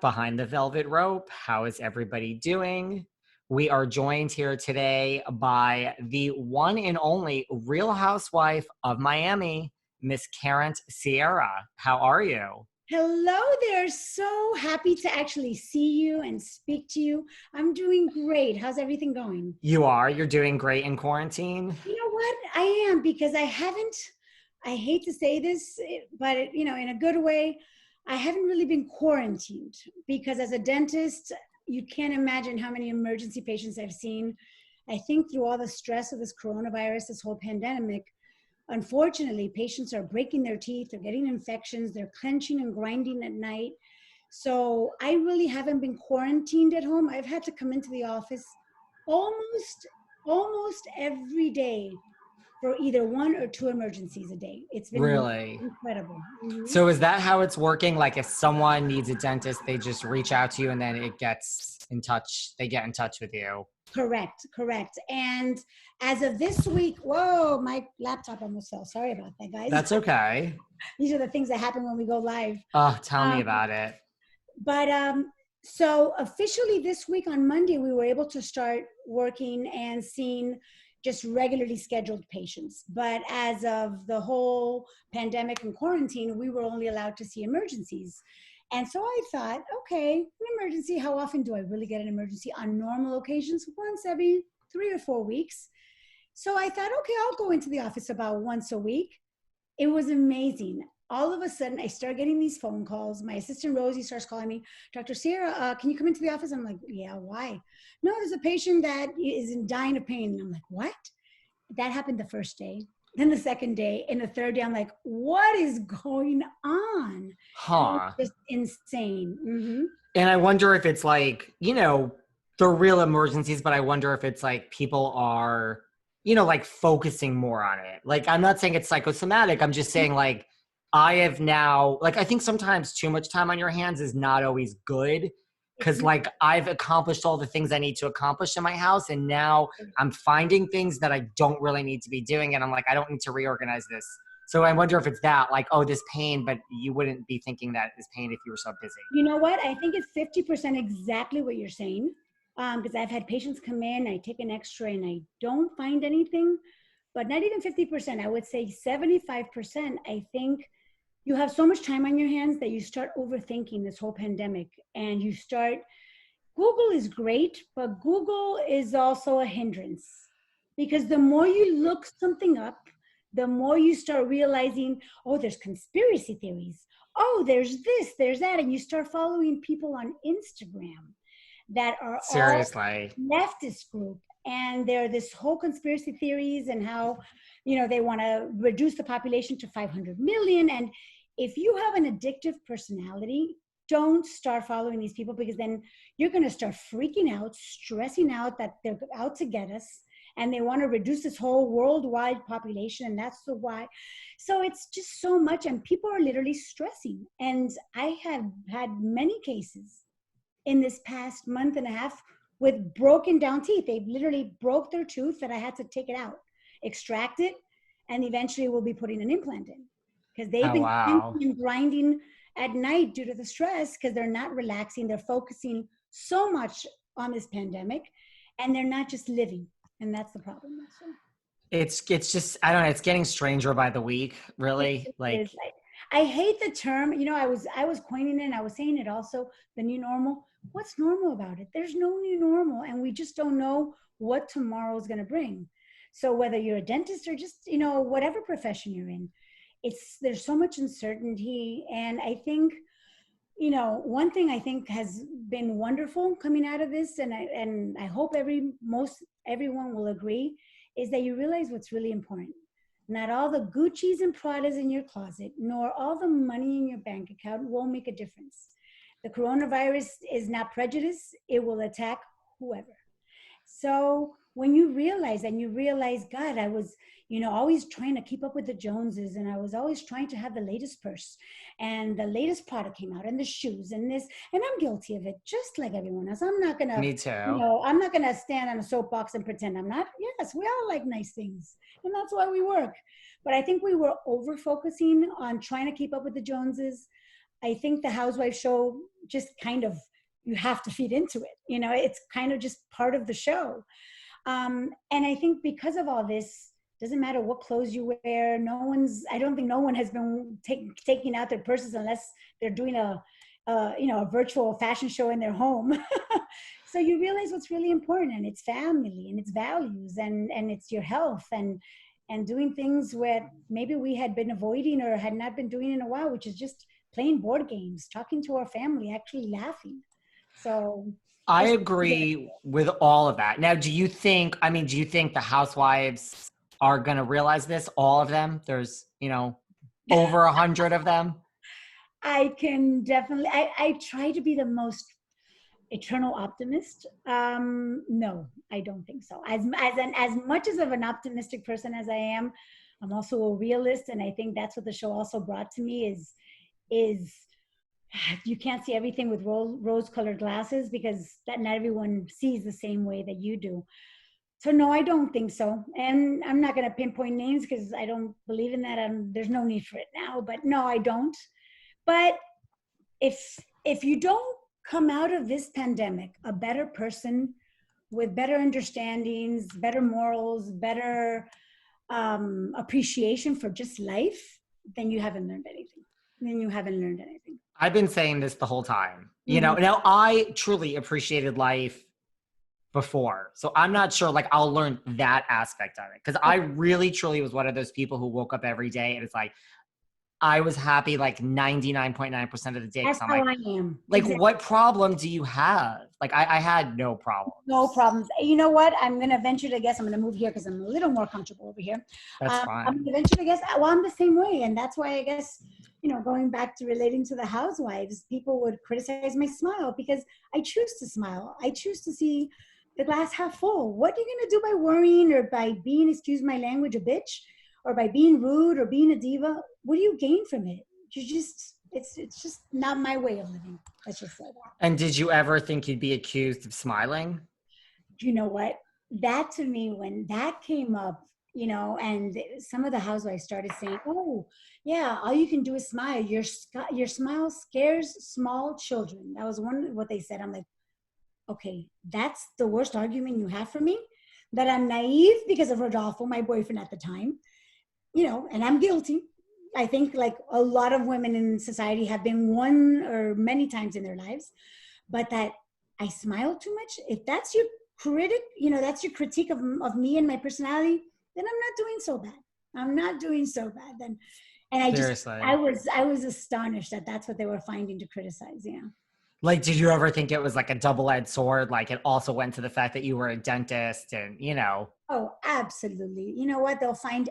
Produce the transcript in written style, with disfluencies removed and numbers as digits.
Peacock behind the velvet rope. How is everybody doing? We are joined here today by the one and only Real Housewife of Miami, Miss Karent Sierra. How are you? Hello there. So happy to actually see you and speak to you. I'm doing great. How's everything going? You are? You're doing great in quarantine? You know what? I am because I hate to say this, but in a good way, I haven't really been quarantined because as a dentist, you can't imagine how many emergency patients I've seen. I think through all the stress of this coronavirus, this whole pandemic, unfortunately, patients are breaking their teeth, they're getting infections, they're clenching and grinding at night. So I really haven't been quarantined at home. I've had to come into the office almost every day for either one or two emergencies a day. It's been Really? incredible. Mhm. So is that how it's working? Like if someone needs a dentist, they just reach out to you and then they get in touch with you. Correct. And as of this week, whoa, my laptop almost fell. Sorry about that, guys. That's okay. These are the things that happen when we go live. Oh, tell me Um, about it. But so officially this week on Monday, we were able to start working and seeing just regularly scheduled patients. But as of the whole pandemic and quarantine, we were only allowed to see emergencies. And so I thought, okay, an emergency, how often do I really get an emergency? On normal occasions, once every 3 or 4 weeks. So I thought, okay, I'll go into the office about once a week. It was amazing. All of a sudden, I start getting these phone calls. My assistant, Rosie, starts calling me, Dr. Sierra, can you come into the office? I'm like, yeah, why? No, there's a patient that is in dying of pain. And I'm like, what? That happened the first day. Then the second day. And the third day, I'm like, what is going on? And Huh. it's just insane. Mm-hmm. And I wonder if it's like, they're real emergencies, but I wonder if it's like people are, like focusing more on it. Like, I'm not saying it's psychosomatic. I'm just saying like, I have now, like, I think sometimes too much time on your hands is not always good. Cause like I've accomplished all the things I need to accomplish in my house. And now I'm finding things that I don't really need to be doing. And I'm like, I don't need to reorganize this. So I wonder if it's that, like, oh, this pain, but you wouldn't be thinking that is pain if you were so busy. You know what? I think it's 50% exactly what you're saying. Because I've had patients come in, I take an X-ray and I don't find anything, but not even 50%. I would say 75%. I think you have so much time on your hands that you start overthinking this whole pandemic and Google is great, but Google is also a hindrance because the more you look something up, the more you start realizing, oh, there's conspiracy theories. Oh, there's this, there's that. And you start following people on Instagram that are all Seriously. leftist group. And they're this whole conspiracy theories and how, they want to reduce the population to 500 million. And if you have an addictive personality, don't start following these people because then you're going to start freaking out, stressing out that they're out to get us. And they want to reduce this whole worldwide population. And that's the why. So it's just so much. And people are literally stressing. And I have had many cases in this past month and a half with broken down teeth. They literally broke their tooth that I had to take it out, extract it, and eventually we'll be putting an implant in. Because they've been clenching and grinding at night due to the stress because they're not relaxing. They're focusing so much on this pandemic and they're not just living. And that's the problem. So. It's just, I don't know, it's getting stranger by the week, really. I hate the term, I was coining it and I was saying it also, the new normal. What's normal about it? There's no new normal and we just don't know what tomorrow is going to bring. So whether you're a dentist or just, whatever profession you're in, there's so much uncertainty. And I think, one thing I think has been wonderful coming out of this, and I hope everyone will agree, is that you realize what's really important. Not all the Gucci's and Pradas in your closet, nor all the money in your bank account will make a difference. The coronavirus is not prejudice. It will attack whoever. So when you realize, God, I was, always trying to keep up with the Joneses, and I was always trying to have the latest purse and the latest product came out and the shoes and this, and I'm guilty of it just like everyone else. I'm not going to, Me too. I'm not going to stand on a soapbox and pretend I'm not. Yes, we all like nice things and that's why we work. But I think we were over focusing on trying to keep up with the Joneses. I think the Housewives show just kind of, you have to feed into it. It's kind of just part of the show. And I think because of all this, doesn't matter what clothes you wear. I don't think no one has been taking out their purses unless they're doing a virtual fashion show in their home. So you realize what's really important, and it's family and it's values and it's your health and doing things where maybe we had been avoiding or had not been doing in a while, which is just playing board games, talking to our family, actually laughing. So I agree with all of that. Now, do you think the housewives are going to realize this? All of them? There's, over 100 of them. I can definitely, I try to be the most eternal optimist. No, I don't think so. As much as of an optimistic person as I am, I'm also a realist. And I think that's what the show also brought to me is you can't see everything with rose-colored glasses, because that not everyone sees the same way that you do. So no, I don't think so. And I'm not going to pinpoint names because I don't believe in that. There's no need for it now, but no, I don't. But if you don't come out of this pandemic a better person with better understandings, better morals, better appreciation for just life, then you haven't learned anything. I've been saying this the whole time. Now I truly appreciated life before. So I'm not sure I'll learn that aspect of it. Because I really truly was one of those people who woke up every day and it's I was happy 99.9% of the day. That's how I am. Exactly. What problem do you have? I had no problems. No problems. You know what? I'm going to venture to guess. I'm going to move here because I'm a little more comfortable over here. That's fine. I'm going to venture to guess. Well, I'm the same way. And that's why I guess, going back to relating to the housewives, people would criticize my smile because I choose to smile. I choose to see the glass half full. What are you going to do by worrying or by being, excuse my language, a bitch? Or by being rude or being a diva? What do you gain from it? It's just not my way of living. Let's just say that. And did you ever think you'd be accused of smiling? You know what? That to me, when that came up, and some of the housewives started saying, "Oh, yeah, all you can do is smile. Your smile scares small children." That was what they said. I'm like, okay, that's the worst argument you have for me? That I'm naive because of Rodolfo, my boyfriend at the time. And I'm guilty. I think a lot of women in society have been one or many times in their lives, but that I smile too much. If that's your that's your critique of me and my personality, then I'm not doing so bad. I'm not doing so bad then. And I was astonished that that's what they were finding to criticize. Yeah. Did you ever think it was a double-edged sword? It also went to the fact that you were a dentist and, Oh, absolutely. You know what? They'll find